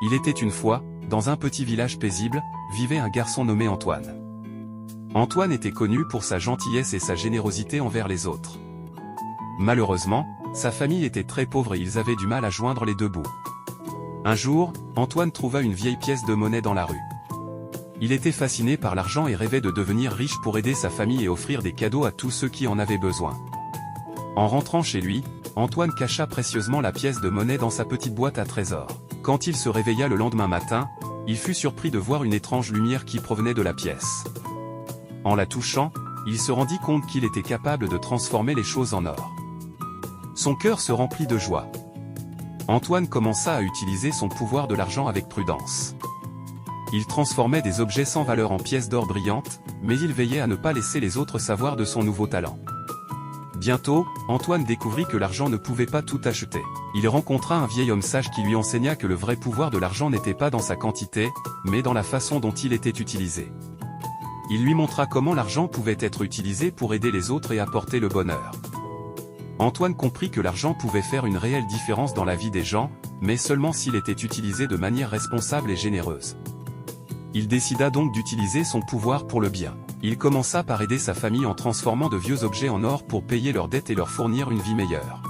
Il était une fois, dans un petit village paisible, vivait un garçon nommé Antoine. Antoine était connu pour sa gentillesse et sa générosité envers les autres. Malheureusement, sa famille était très pauvre et ils avaient du mal à joindre les deux bouts. Un jour, Antoine trouva une vieille pièce de monnaie dans la rue. Il était fasciné par l'argent et rêvait de devenir riche pour aider sa famille et offrir des cadeaux à tous ceux qui en avaient besoin. En rentrant chez lui, Antoine cacha précieusement la pièce de monnaie dans sa petite boîte à trésors. Quand il se réveilla le lendemain matin, il fut surpris de voir une étrange lumière qui provenait de la pièce. En la touchant, il se rendit compte qu'il était capable de transformer les choses en or. Son cœur se remplit de joie. Antoine commença à utiliser son pouvoir de l'argent avec prudence. Il transformait des objets sans valeur en pièces d'or brillantes, mais il veillait à ne pas laisser les autres savoir de son nouveau talent. Bientôt, Antoine découvrit que l'argent ne pouvait pas tout acheter. Il rencontra un vieil homme sage qui lui enseigna que le vrai pouvoir de l'argent n'était pas dans sa quantité, mais dans la façon dont il était utilisé. Il lui montra comment l'argent pouvait être utilisé pour aider les autres et apporter le bonheur. Antoine comprit que l'argent pouvait faire une réelle différence dans la vie des gens, mais seulement s'il était utilisé de manière responsable et généreuse. Il décida donc d'utiliser son pouvoir pour le bien. Il commença par aider sa famille en transformant de vieux objets en or pour payer leurs dettes et leur fournir une vie meilleure.